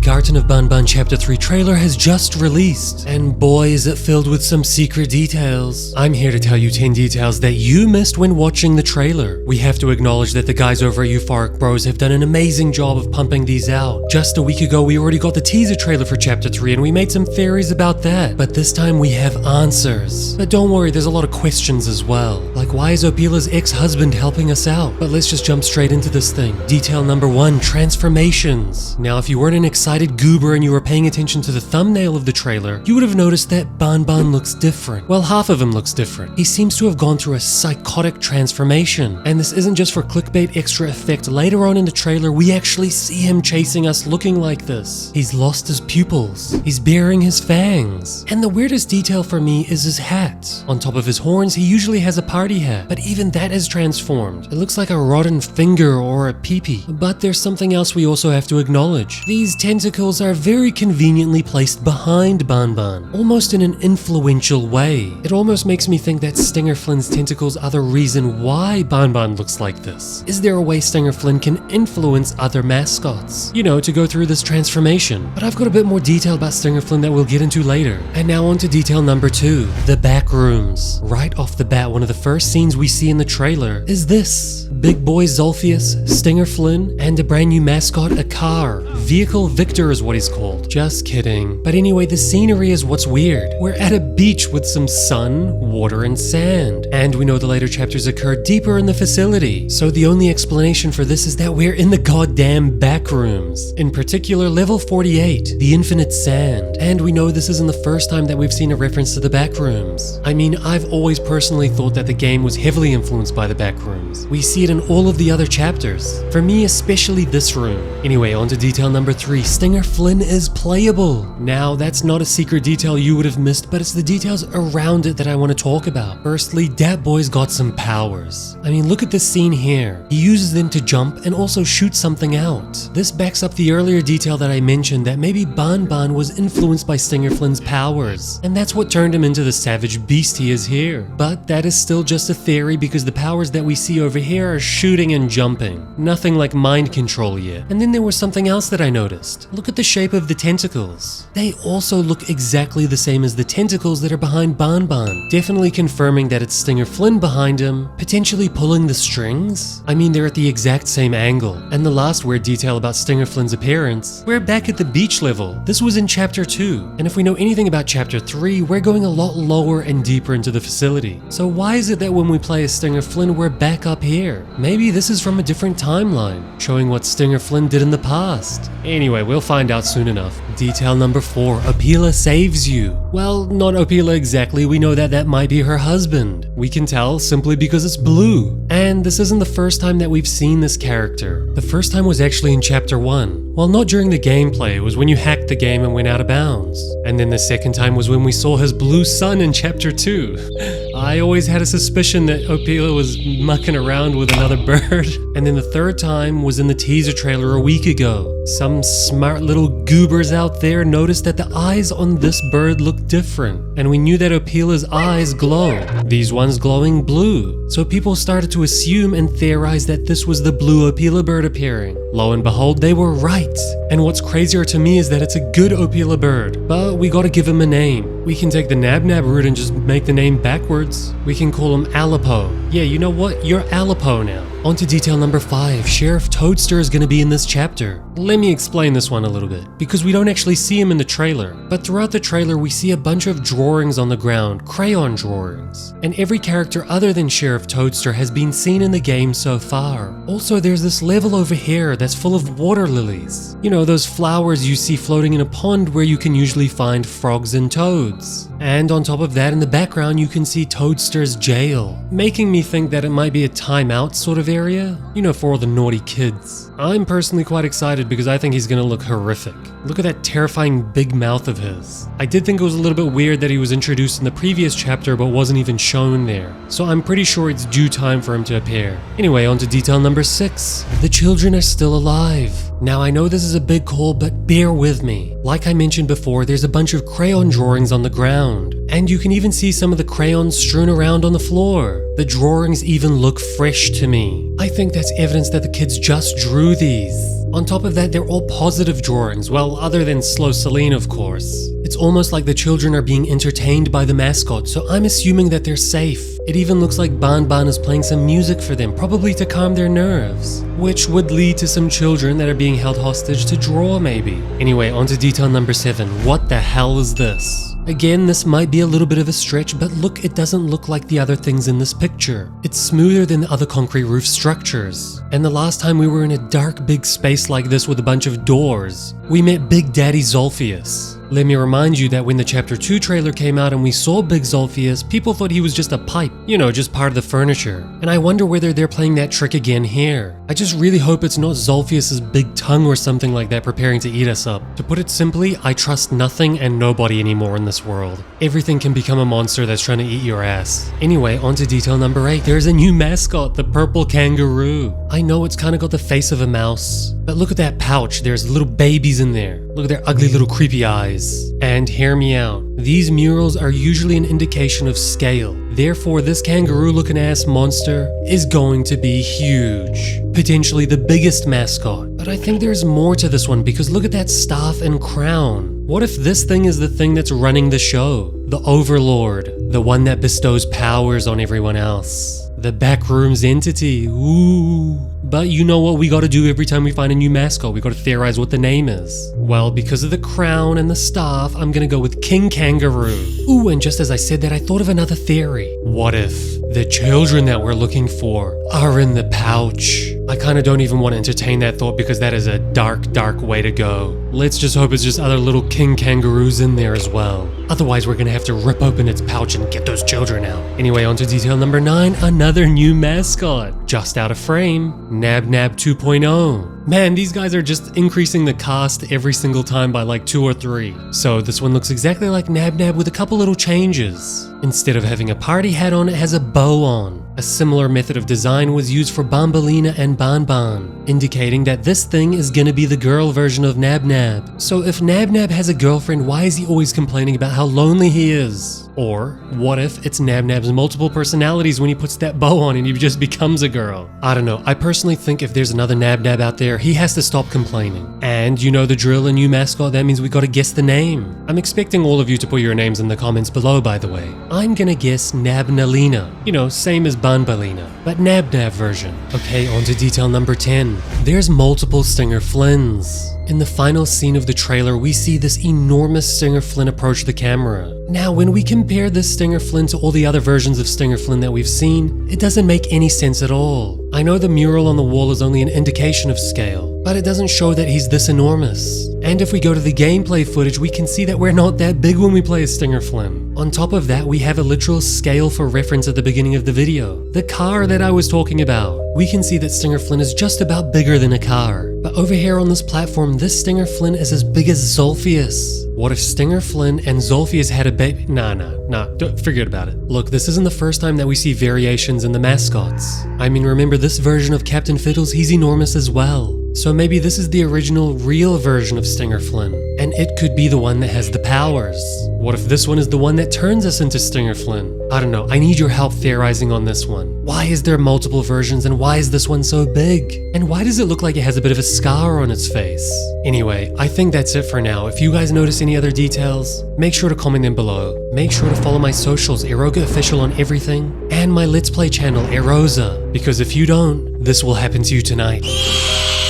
Garten of Banban Chapter 3 trailer has just released, and boy is it filled with some secret details. I'm here to tell you 10 details that you missed when watching the trailer. We have to acknowledge that the guys over at Euphoric Bros have done an amazing job of pumping these out. Just a week ago we already got the teaser trailer for Chapter 3 and we made some theories about that, but this time we have answers. But don't worry, there's a lot of questions as well, like why is Opila's ex-husband helping us out? But let's just jump straight into this thing. Detail number 1, transformations. Now if you weren't an excited goober and you were paying attention to the thumbnail of the trailer, you would have noticed that Banban looks different. Well, half of him looks different. He seems to have gone through a psychotic transformation. And this isn't just for clickbait extra effect. Later on in the trailer, we actually see him chasing us looking like this. He's lost his pupils. He's baring his fangs. And the weirdest detail for me is his hat. On top of his horns, he usually has a party hat, but even that is transformed. It looks like a rotten finger or a peepee. But there's something else we also have to acknowledge. These tentacles are very conveniently placed behind Banban, almost in an influential way. It almost makes me think that Stinger Flynn's tentacles are the reason why Banban looks like this. Is there a way Stinger Flynn can influence other mascots? You know, to go through this transformation. But I've got a bit more detail about Stinger Flynn that we'll get into later. And now on to detail number 2, the back rooms. Right off the bat, one of the first scenes we see in the trailer is this. Big boy Zolphius, Stinger Flynn, and a brand new mascot, a car. Vehicle Victor is what he's called. Just kidding. But anyway, the scenery is what's weird. We're at a beach with some sun, water, and sand. And we know the later chapters occur deeper in the facility. So the only explanation for this is that we're in the goddamn back rooms. In particular, level 48, the infinite sand. And we know this isn't the first time that we've seen a reference to the back rooms. I mean, I've always personally thought that the game was heavily influenced by the back rooms. We see it in all of the other chapters. For me, especially this room. Anyway, on to detail number 3, Stinger Flynn is playable. Now, that's not a secret detail you would have missed, but it's the details around it that I want to talk about. Firstly, Dat Boy's got some powers. I mean, look at this scene here. He uses them to jump and also shoot something out. This backs up the earlier detail that I mentioned that maybe Banban was influenced by Stinger Flynn's powers, and that's what turned him into the savage beast he is here. But that is still just a theory because the powers that we see over here are shooting and jumping. Nothing like mind control yet. And then there was something else that I noticed. Look at the shape of the tentacles. They also look exactly the same as the tentacles that are behind Banban, definitely confirming that it's Stinger Flynn behind him, potentially pulling the strings. I mean, they're at the exact same angle. And the last weird detail about Stinger Flynn's appearance, we're back at the beach level. This was in Chapter 2, and if we know anything about Chapter 3, we're going a lot lower and deeper into the facility. So why is it that when we play as Stinger Flynn, we're back up here? Maybe this is from a different timeline, showing what Stinger Flynn did in the past. Anyway, we'll find out soon enough. Detail number 4, Opila saves you. Well, not Opila exactly, we know that that might be her husband. We can tell simply because it's blue. And this isn't the first time that we've seen this character. The first time was actually in Chapter 1. Well, not during the gameplay, it was when you hacked the game and went out of bounds. And then the second time was when we saw his blue sun in Chapter 2. I always had a suspicion that Opila was mucking around with another bird. And then the third time was in the teaser trailer a week ago. Some smart little goobers out there noticed that the eyes on this bird look different. And we knew that Opila's eyes glow. These ones glowing blue. So people started to assume and theorize that this was the blue Opila bird appearing. Lo and behold, they were right. And what's crazier to me is that it's a good Opila bird. But we gotta give him a name. We can take the Nab Nab route and just make the name backwards. We can call him Aleppo. Yeah, you know what? You're Aleppo now. On to detail number 5, Sheriff Toadster is going to be in this chapter. Let me explain this one a little bit, because we don't actually see him in the trailer. But throughout the trailer we see a bunch of drawings on the ground, crayon drawings. And every character other than Sheriff Toadster has been seen in the game so far. Also, there's this level over here that's full of water lilies. You know, those flowers you see floating in a pond where you can usually find frogs and toads. And on top of that, in the background you can see Toadster's jail, making me think that it might be a timeout sort of area, you know, for all the naughty kids. I'm personally quite excited because I think he's gonna look horrific. Look at that terrifying big mouth of his. I did think it was a little bit weird that he was introduced in the previous chapter but wasn't even shown there, so I'm pretty sure it's due time for him to appear. Anyway, on to detail number 6. The children are still alive. Now I know this is a big call, but bear with me. Like I mentioned before, there's a bunch of crayon drawings on the ground, and you can even see some of the crayons strewn around on the floor. The drawings even look fresh to me. I think that's evidence that the kids just drew these. On top of that, they're all positive drawings, well, other than Slow Celine, of course. It's almost like the children are being entertained by the mascot, so I'm assuming that they're safe. It even looks like Banban is playing some music for them, probably to calm their nerves, which would lead to some children that are being held hostage to draw, maybe. Anyway, on to detail number 7. What the hell is this? Again, this might be a little bit of a stretch, but look, it doesn't look like the other things in this picture. It's smoother than the other concrete roof structures. And the last time we were in a dark big space like this with a bunch of doors, we met Big Daddy Zolphius. Let me remind you that when the Chapter 2 trailer came out and we saw Big Zolphius, people thought he was just a pipe, you know, just part of the furniture. And I wonder whether they're playing that trick again here. I just really hope it's not Zolphius's big tongue or something like that preparing to eat us up. To put it simply, I trust nothing and nobody anymore in this world. Everything can become a monster that's trying to eat your ass. Anyway, on to detail number 8. There's a new mascot, the purple kangaroo. I know it's kind of got the face of a mouse, but look at that pouch. There's little babies in there. Look at their ugly little creepy eyes. And hear me out. These murals are usually an indication of scale. Therefore, this kangaroo-looking ass monster is going to be huge. Potentially the biggest mascot. But I think there's more to this one because look at that staff and crown. What if this thing is the thing that's running the show? The Overlord. The one that bestows powers on everyone else. The backrooms entity. Ooh. But you know what we gotta do every time we find a new mascot? We gotta theorize what the name is. Well, because of the crown and the staff, I'm gonna go with King Kangaroo. Ooh, and just as I said that, I thought of another theory. What if the children that we're looking for are in the pouch? I kinda don't even want to entertain that thought because that is a dark, dark way to go. Let's just hope it's just other little King Kangaroos in there as well. Otherwise, we're gonna have to rip open its pouch and get those children out. Anyway, on to detail number 9, another new mascot. Just out of frame, Nab Nab 2.0. Man, these guys are just increasing the cast every single time by like 2 or 3. So this one looks exactly like Nab Nab with a couple little changes. Instead of having a party hat on, it has a bow on. A similar method of design was used for Bombalina and Banban, indicating that this thing is gonna be the girl version of Nab Nab. So if Nab Nab has a girlfriend, why is he always complaining about how lonely he is? Or what if it's Nab Nab's multiple personalities when he puts that bow on and he just becomes a girl? I don't know. I personally think if there's another Nab Nab out there, he has to stop complaining. And you know the drill, a new mascot, that means we gotta guess the name. I'm expecting all of you to put your names in the comments below, by the way. I'm gonna guess Nabnalina. You know, same as Banbalina, but Nab Nab version. Okay, on to detail number 10. There's multiple Stinger Flynns. In the final scene of the trailer, we see this enormous Stinger Flynn approach the camera. Now, when we compare this Stinger Flynn to all the other versions of Stinger Flynn that we've seen, it doesn't make any sense at all. I know the mural on the wall is only an indication of scale, but it doesn't show that he's this enormous. And if we go to the gameplay footage, we can see that we're not that big when we play as Stinger Flynn. On top of that, we have a literal scale for reference at the beginning of the video. The car that I was talking about. We can see that Stinger Flynn is just about bigger than a car. But over here on this platform, this Stinger Flynn is as big as Zolphius. What if Stinger Flynn and Zolphius had a baby? Nah, forget about it. Look, this isn't the first time that we see variations in the mascots. I mean, remember this version of Captain Fiddles, he's enormous as well. So maybe this is the original, real version of Stinger Flynn, and it could be the one that has the powers. What if this one is the one that turns us into Stinger Flynn? I don't know, I need your help theorizing on this one. Why is there multiple versions and why is this one so big? And why does it look like it has a bit of a scar on its face? Anyway, I think that's it for now. If you guys notice any other details, make sure to comment them below. Make sure to follow my socials, Aeroga Official on everything, and my Let's Play channel, Aeroga, because if you don't, this will happen to you tonight.